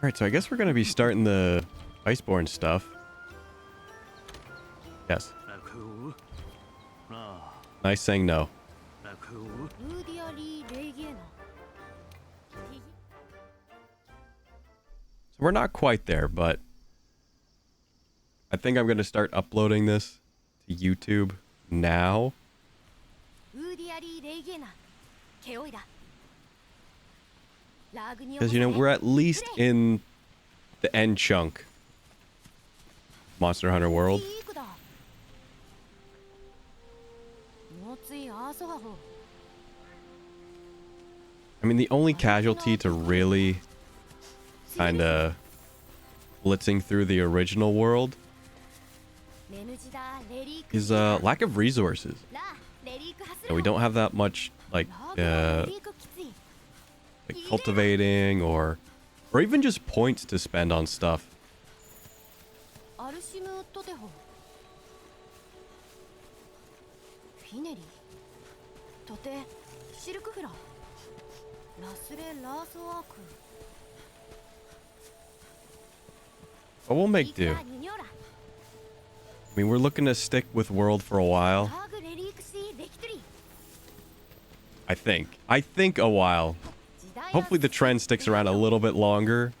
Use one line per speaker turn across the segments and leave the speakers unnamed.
Alright, so I guess we're going to be starting the Iceborne stuff. Yes. Nice saying no. So we're not quite there, but I think I'm going to start uploading this to YouTube now. Because, you know, we're at least in the end chunk. Monster Hunter World. I mean, the only casualty to really kind of blitzing through the original world is lack of resources. And we don't have that much like cultivating or even just points to spend on stuff. But we'll make do. I mean, we're looking to stick with World for a while. I think a while. Hopefully the trend sticks around a little bit longer.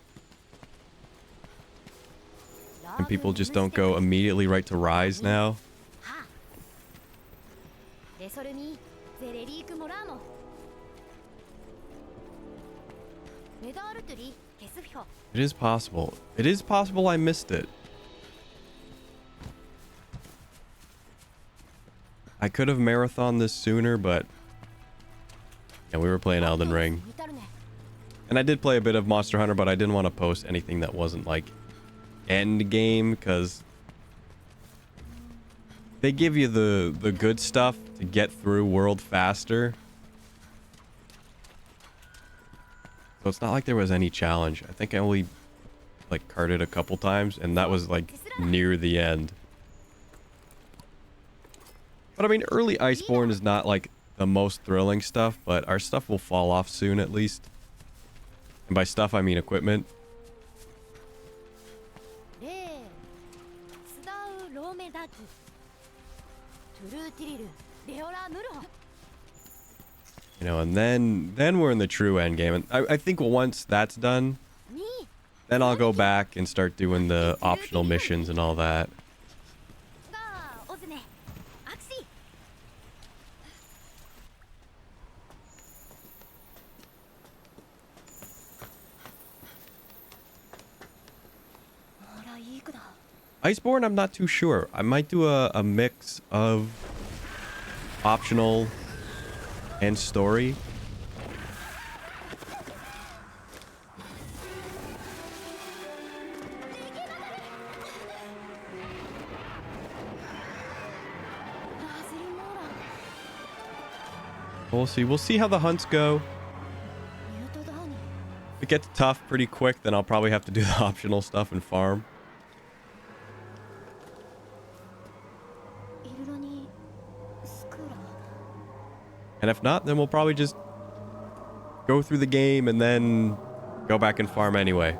And people just don't go immediately right to Rise now. It is possible. It is possible I missed it. I could have marathoned this sooner, but yeah, we were playing Elden Ring. And I did play a bit of Monster Hunter, but I didn't want to post anything that wasn't like end game, because they give you the good stuff to get through World faster. So it's not like there was any challenge. I think I only like carded a couple times, and that was like near the end. But I mean, early Iceborne is not like the most thrilling stuff, but our stuff will fall off soon at least. And by stuff, I mean equipment. You know, and then we're in the true end game. And I think once that's done, then I'll go back and start doing the optional missions and all that. Iceborne, I'm not too sure. I might do a mix of optional and story. We'll see. We'll see how the hunts go. If it gets tough pretty quick, then I'll probably have to do the optional stuff and farm. And if not, then we'll probably just go through the game and then go back and farm anyway.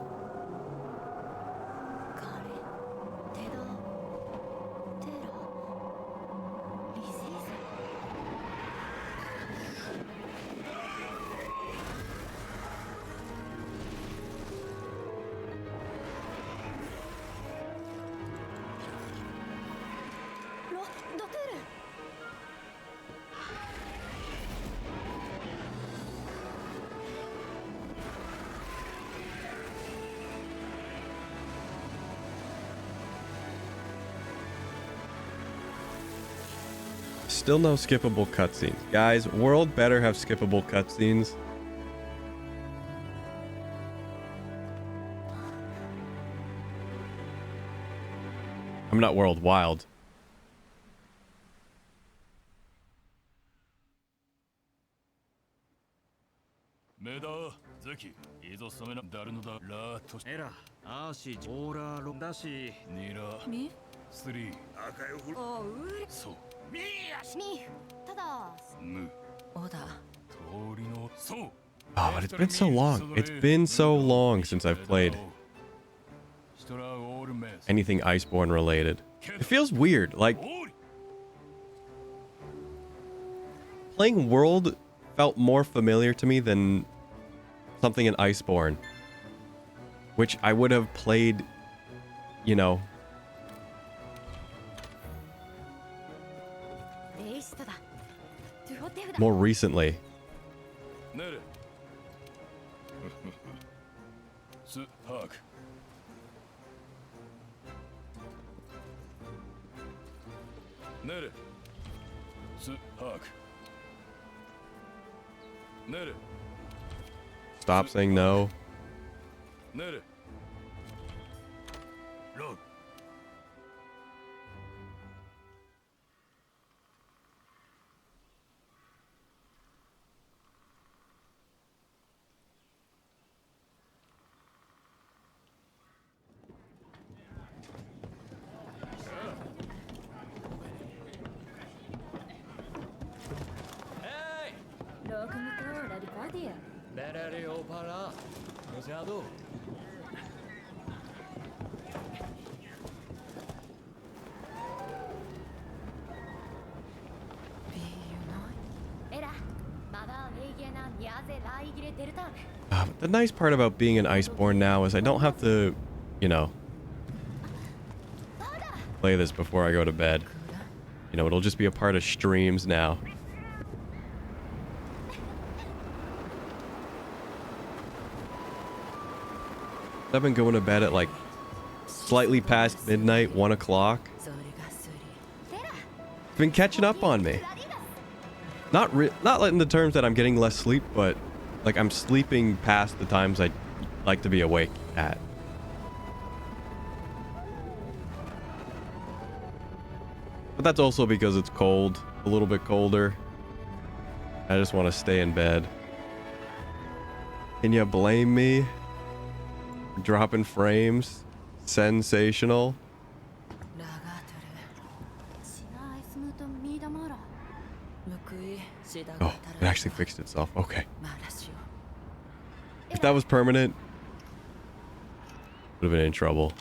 Still no skippable cutscenes. Guys, World better have skippable cutscenes. I'm not World, Wild. Oh, but it's been so long. It's been so long since I've played. anything Iceborne related. It feels weird. Like, playing World felt more familiar to me than something in Iceborne, which I would have played, you know, more recently. Stop saying no. The nice part about being in Iceborne now is I don't have to, you know, play this before I go to bed. You know, it'll just be a part of streams now. I've been going to bed at like slightly past midnight, 1 o'clock. Been catching up on me. Not in the terms that I'm getting less sleep, but like I'm sleeping past the times I like to be awake at. But that's also because it's cold, a little bit colder. I just want to stay in bed. Can you blame me? Dropping frames. Sensational. Oh, it actually fixed itself. Okay. If that was permanent, would have been in trouble.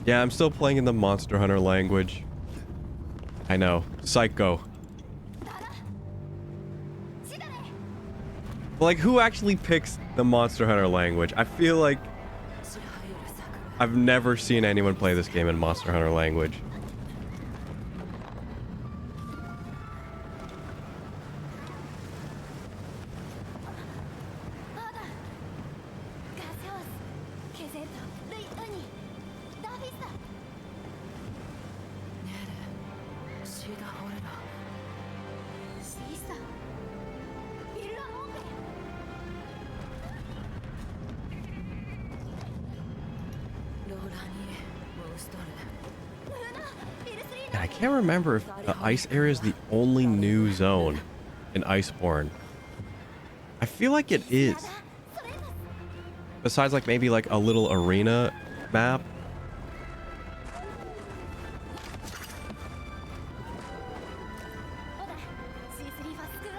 Yeah, I'm still playing in the Monster Hunter language. I know. Psycho. Like, who actually picks the Monster Hunter language? I feel like I've never seen anyone play this game in Monster Hunter language. And I can't remember if the ice area is the only new zone in Iceborne. I feel like it is. Besides, like, maybe like a little arena map.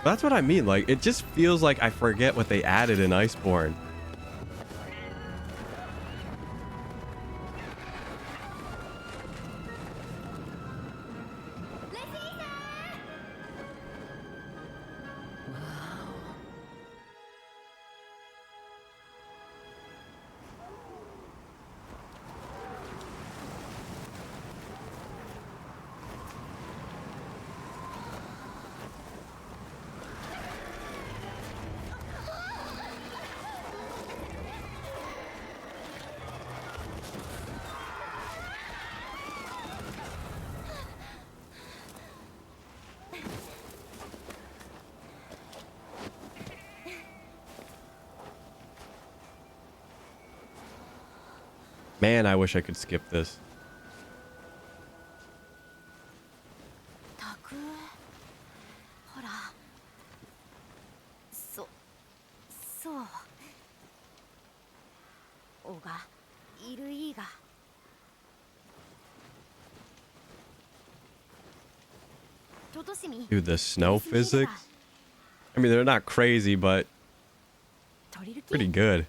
That's what I mean. Like, it just feels like I forget what they added in Iceborne. Man, I wish I could skip this. Dude, the snow physics. I mean, they're not crazy, but pretty good.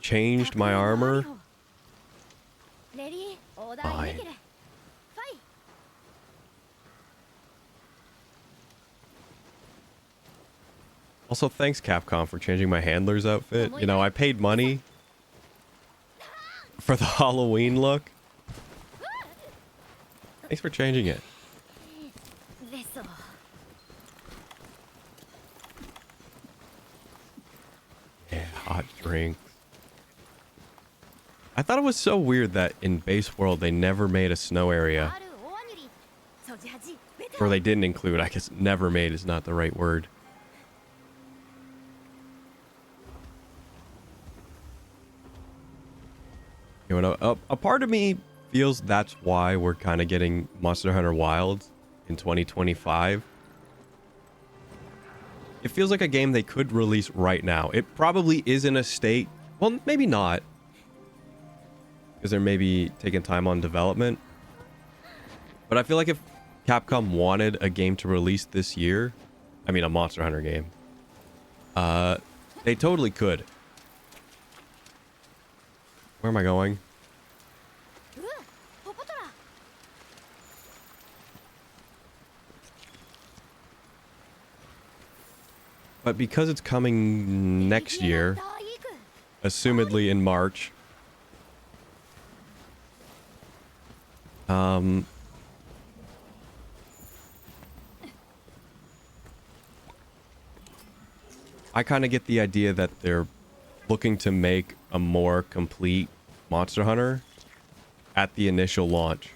Changed my armor. Fine. Also, thanks Capcom for changing my handler's outfit. You know, I paid money for the Halloween look. Thanks for changing it. Yeah, hot drinks. I thought it was so weird that in Base World they never made a snow area. Or they didn't include. I guess never made is not the right word. You know, a part of me feels that's why we're kind of getting Monster Hunter Wilds in 2025. It feels like a game they could release right now. It probably is in a state... Well, maybe not. Because they're maybe taking time on development. But I feel like if Capcom wanted a game to release this year... I mean, a Monster Hunter game. They totally could. Where am I going? But because it's coming next year, assumedly in March, I kind of get the idea that they're looking to make a more complete Monster Hunter at the initial launch.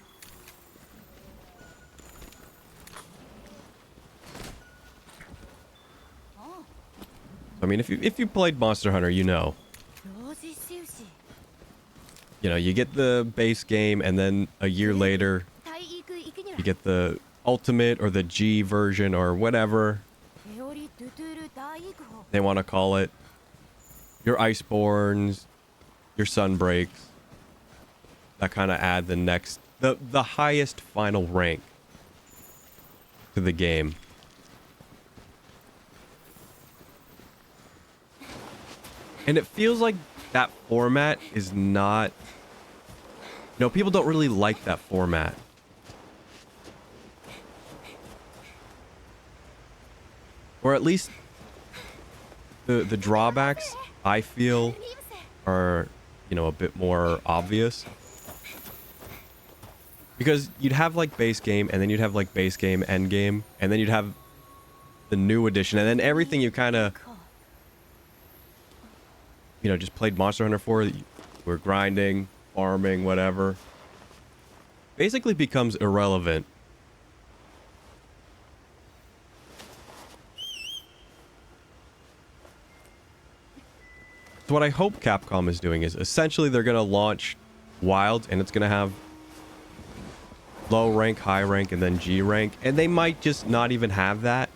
I mean, if you played Monster Hunter, you know. You know, you get the base game, and then a year later, you get the Ultimate or the G version or whatever they want to call it. Your Icebornes, your Sunbreaks, that kind of add the next, the highest final rank to the game. And it feels like that format is not... You know, people don't really like that format. Or at least the drawbacks, I feel, are, you know, a bit more obvious. Because you'd have, like, base game, and then you'd have, like, base game, end game, and then you'd have the new edition, and then everything you kind of... You know, just played Monster Hunter 4, we're grinding, farming, whatever. Basically becomes irrelevant. So what I hope Capcom is doing is essentially they're going to launch Wilds, and it's going to have low rank, high rank, and then G rank. And they might just not even have that.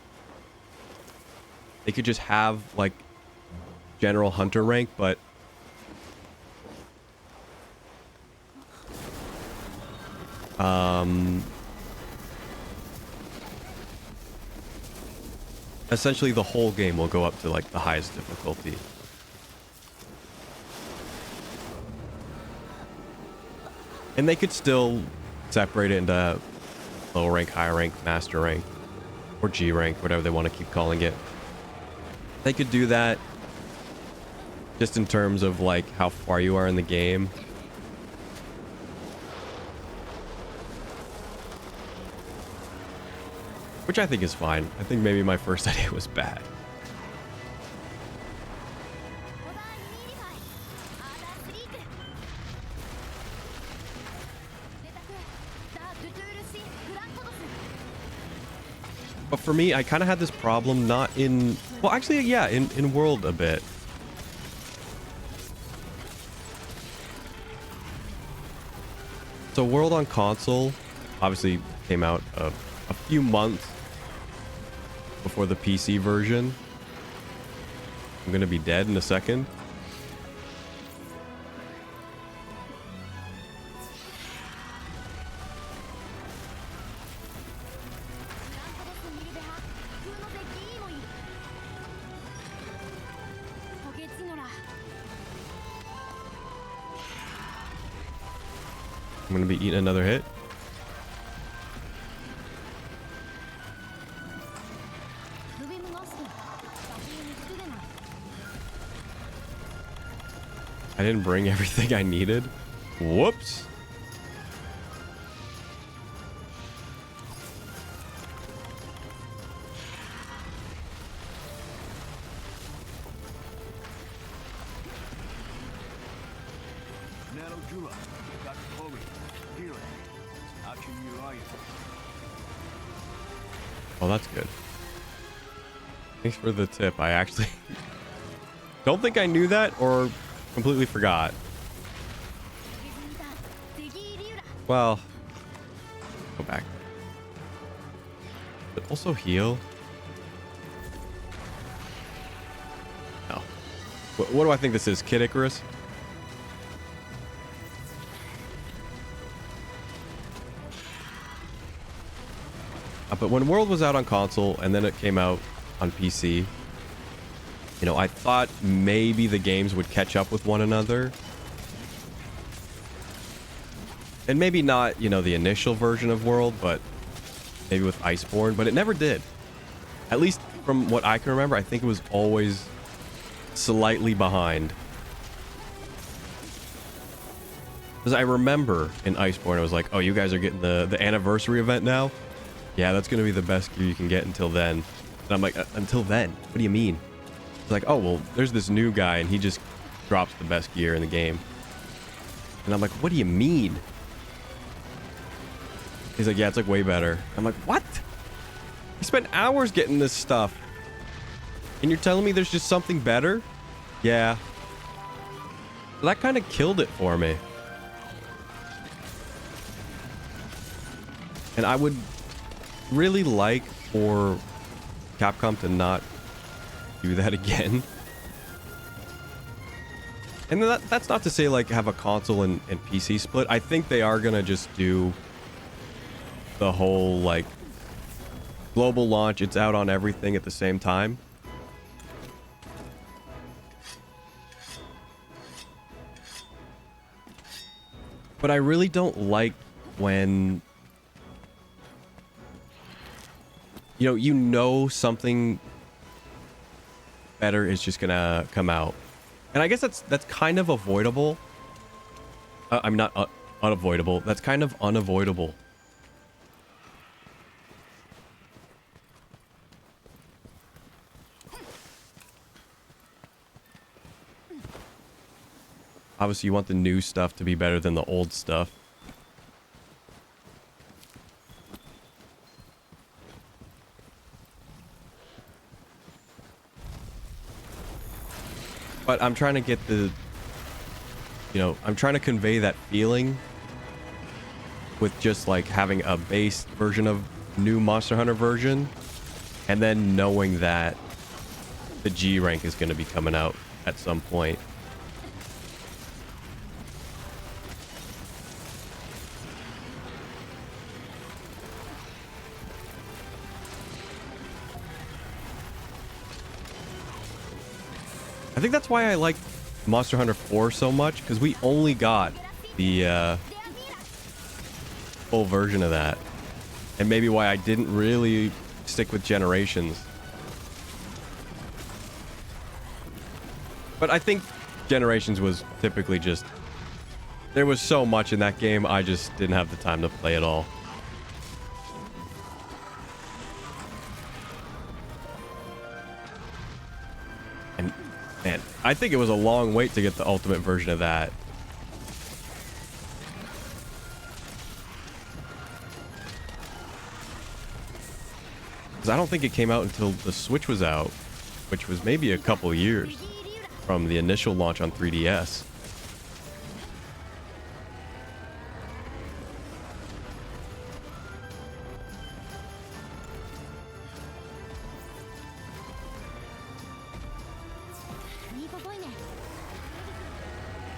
They could just have, like, general hunter rank, but essentially the whole game will go up to, like, the highest difficulty. And they could still separate it into low rank, high rank, master rank, or G rank, whatever they want to keep calling it. They could do that just in terms of, like, how far you are in the game. Which I think is fine. I think maybe my first idea was bad. But for me, I kind of had this problem not in... Well, actually, yeah, in World a bit. So World on console obviously came out a few months before the PC version. I'm gonna be dead in a second. I'm gonna be eating another hit. I didn't bring everything I needed. Whoops. Oh, that's good. Thanks for the tip. I actually don't think I knew that or completely forgot. Well, go back. But also heal. No. What do I think this is? Kid Icarus? But when World was out on console and then it came out on PC, you know, I thought maybe the games would catch up with one another. And maybe not, you know, the initial version of World, but maybe with Iceborne, but it never did. At least from what I can remember, I think it was always slightly behind. Because I remember in Iceborne, I was like, oh, you guys are getting the anniversary event now? Yeah, that's going to be the best gear you can get until then. And I'm like, until then? What do you mean? It's like, oh, well, there's this new guy and he just drops the best gear in the game. And I'm like, what do you mean? He's like, yeah, it's like way better. I'm like, what? I spent hours getting this stuff. And you're telling me there's just something better? Yeah. That kind of killed it for me. And I would really like for Capcom to not do that again. And that's not to say like have a console and PC split. I think they are gonna just do the whole like global launch. It's out on everything at the same time. But I really don't like when you know something better is just gonna come out. And I guess that's kind of avoidable. I'm not unavoidable. That's kind of unavoidable. Obviously, you want the new stuff to be better than the old stuff. But I'm trying to get I'm trying to convey that feeling with just like having a base version of new Monster Hunter version and then knowing that the G rank is going to be coming out at some point. I think that's why I like Monster Hunter 4 so much, because we only got the full version of that. And maybe why I didn't really stick with Generations. But I think Generations was typically just... There was so much in that game, I just didn't have the time to play it all. And, man, I think it was a long wait to get the ultimate version of that. Because I don't think it came out until the Switch was out, which was maybe a couple years from the initial launch on 3DS.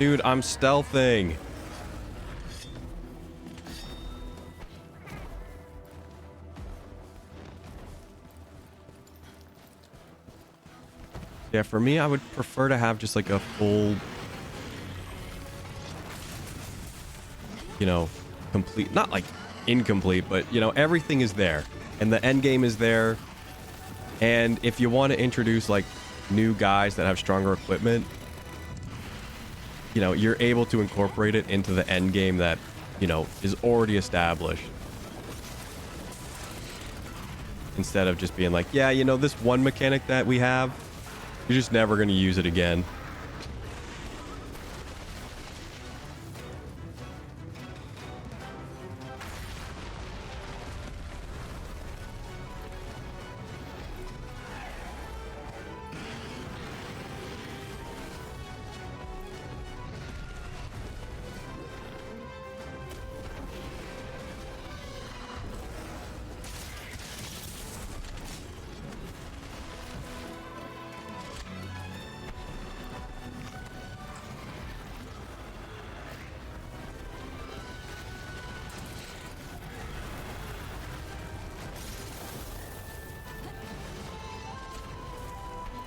Dude, I'm stealthing. Yeah, for me, I would prefer to have just like a full, you know, complete, not like incomplete, but you know, everything is there and the end game is there. And if you want to introduce like new guys that have stronger equipment, you know, you're able to incorporate it into the end game that, you know, is already established. Instead of just being like, yeah, you know, this one mechanic that we have, you're just never going to use it again.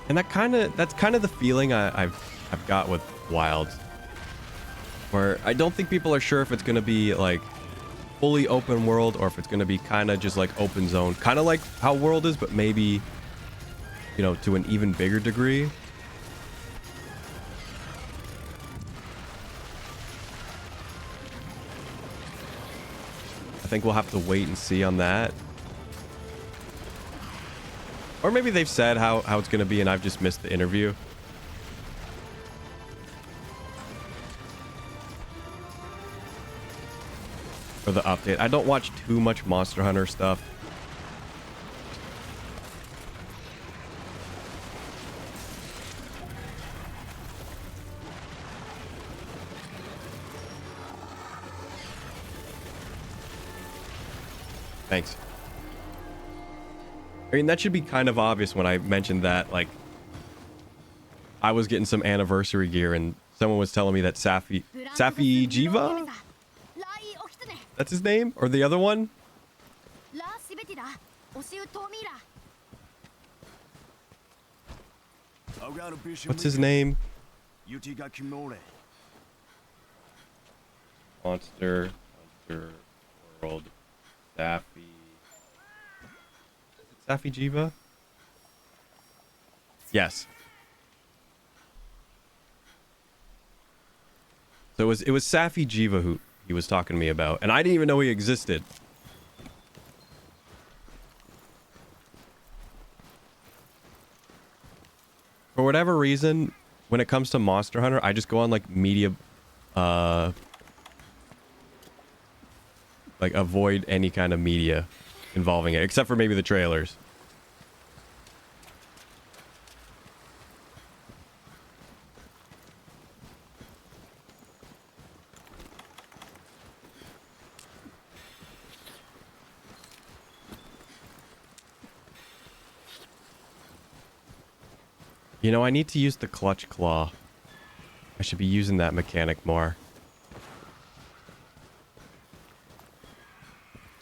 And that's kind of the feeling I've got with Wilds, where I don't think people are sure if it's going to be like fully open world or if it's going to be kind of just like open zone, kind of like how World is, but maybe, you know, to an even bigger degree. I think we'll have to wait and see on that. Or maybe they've said how it's going to be and I've just missed the interview. Or the update. I don't watch too much Monster Hunter stuff. Thanks. I mean, that should be kind of obvious when I mentioned that, like, I was getting some anniversary gear and someone was telling me that Safi Jiva? That's his name? Or the other one? What's his name? Monster Hunter World Safi. Safi Jiva? Yes. So it was Safi Jiva who he was talking to me about, and I didn't even know he existed. For whatever reason, when it comes to Monster Hunter, I just go on like media, like avoid any kind of media involving it, except for maybe the trailers. You know, I need to use the clutch claw. I should be using that mechanic more.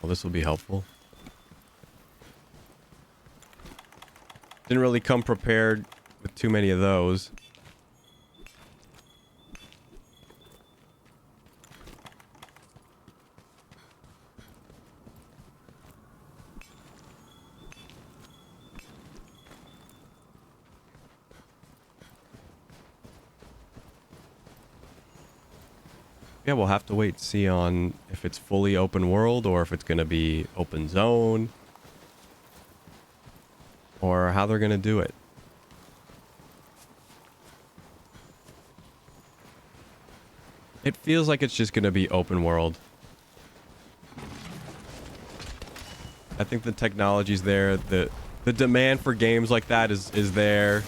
Well, this will be helpful. Didn't really come prepared with too many of those. Yeah, we'll have to wait and see on if it's fully open world or if it's going to be open zone. Or how they're going to do it. It feels like it's just going to be open world. I think the technology's there. The demand for games like that is there.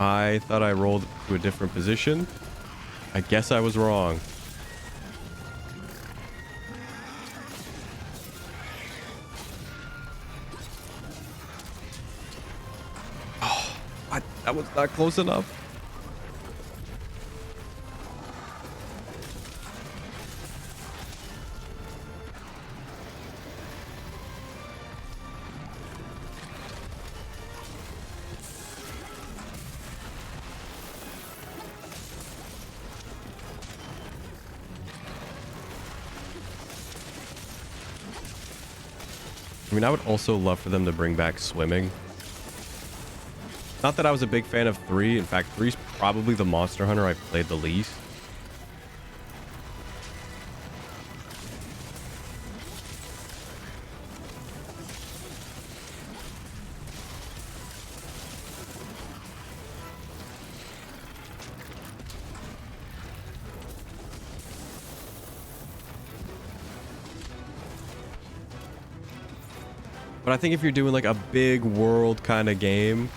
I thought I rolled to a different position. I guess I was wrong. Oh, what? That was not close enough. I mean, I would also love for them to bring back swimming. Not that I was a big fan of 3. In fact, 3 is probably the Monster Hunter I've played the least. But I think if you're doing like a big world kind of game,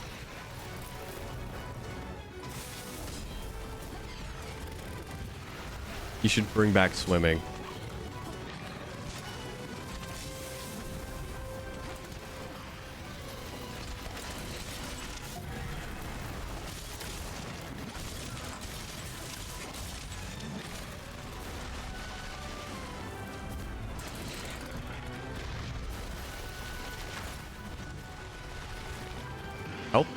you should bring back swimming. Help.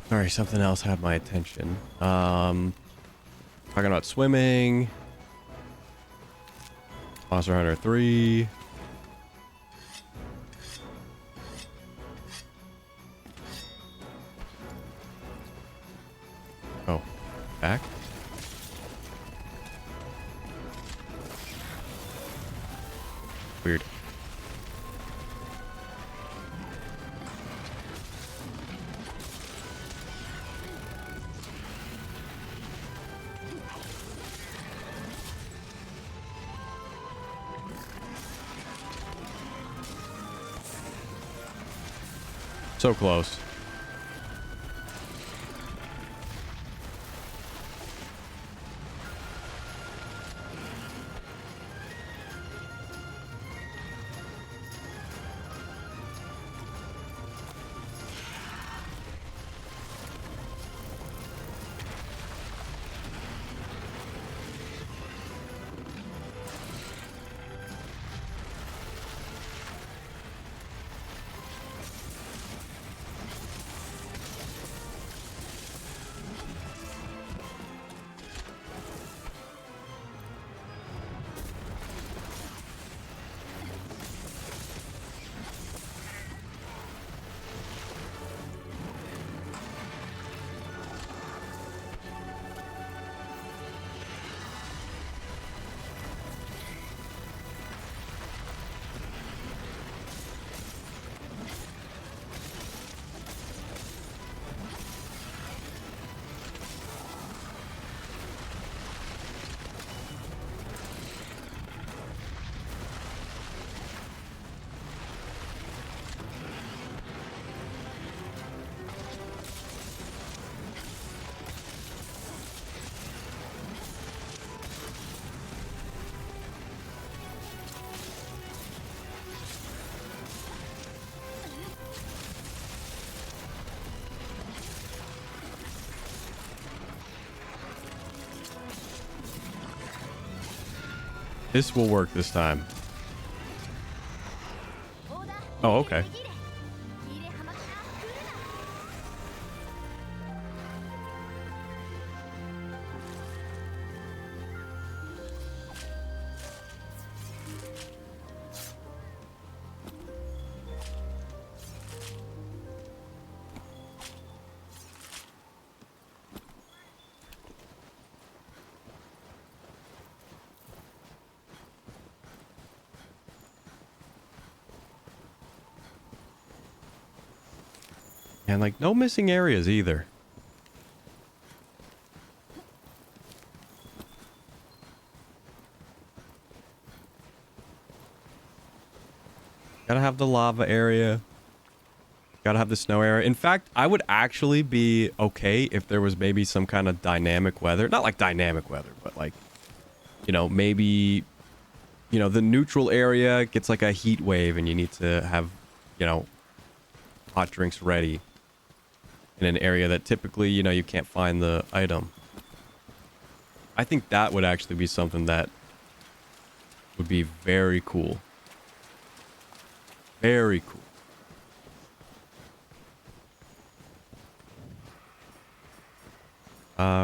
Sorry, something else had my attention. Talking about swimming. Monster Hunter 3. Oh, back? Weird. So close. This will work this time. Oh, okay. And like no missing areas either. Gotta have the lava area. Gotta have the snow area. In fact, I would actually be okay if there was maybe some kind of dynamic weather. Not like dynamic weather, but like, you know, maybe, you know, the neutral area gets like a heat wave and you need to have, you know, hot drinks ready in an area that typically, you know, you can't find the item. I think that would actually be something that would be very cool. Very cool.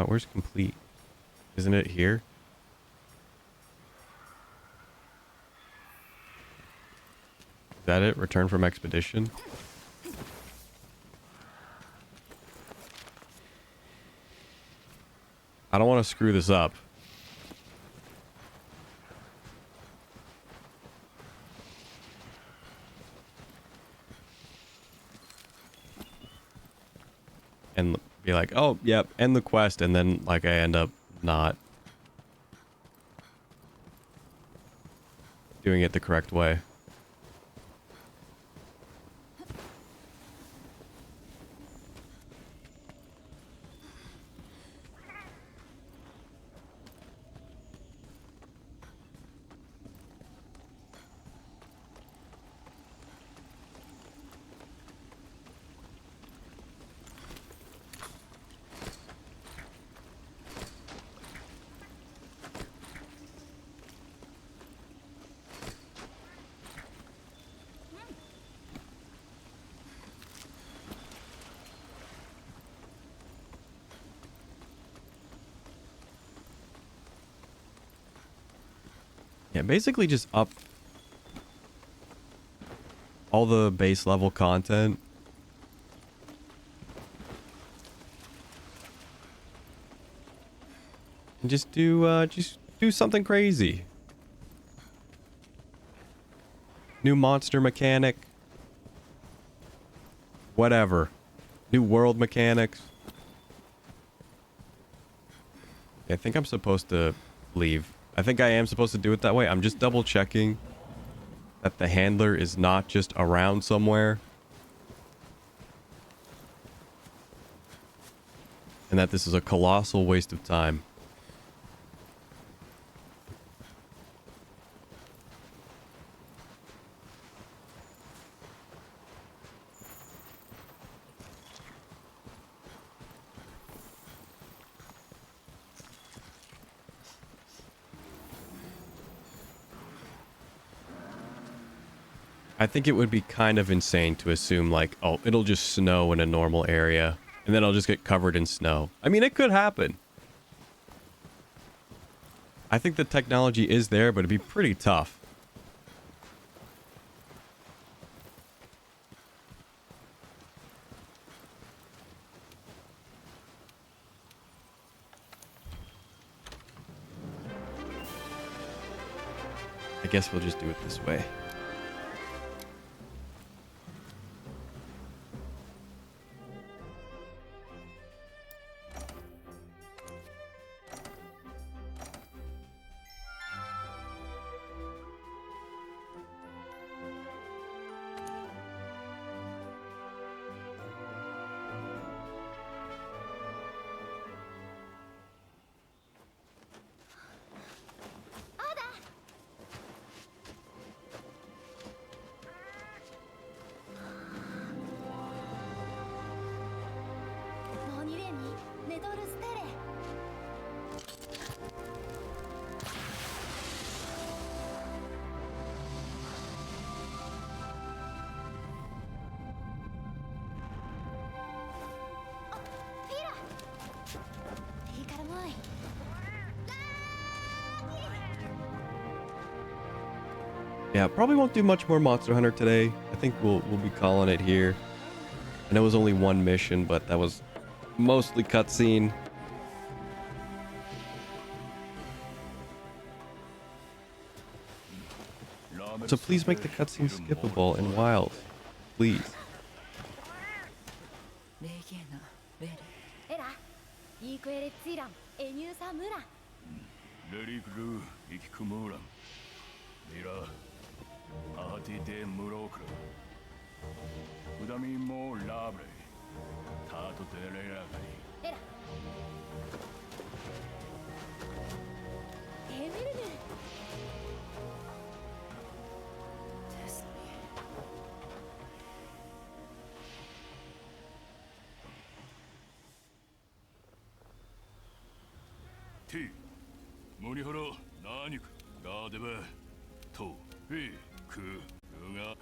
Where's complete? Isn't it here? Is that it? Return from expedition? I don't want to screw this up. And be like, oh, yep, end the quest, and then like I end up not doing it the correct way. Yeah, basically just up all the base level content. And just do something crazy. New monster mechanic. Whatever. New world mechanics. I think I'm supposed to leave. I think I am supposed to do it that way. I'm just double checking that the handler is not just around somewhere. And that this is a colossal waste of time. I think it would be kind of insane to assume like, oh, it'll just snow in a normal area and then I'll just get covered in snow. I mean, it could happen. I think the technology is there, but it'd be pretty tough. I guess we'll just do it this way. Yeah, probably won't do much more Monster Hunter today. I think we'll be calling it here. I know it was only one mission, but that was mostly cutscene. So please make the cutscene skippable and wild. Please.
森原何かガーデバとへくが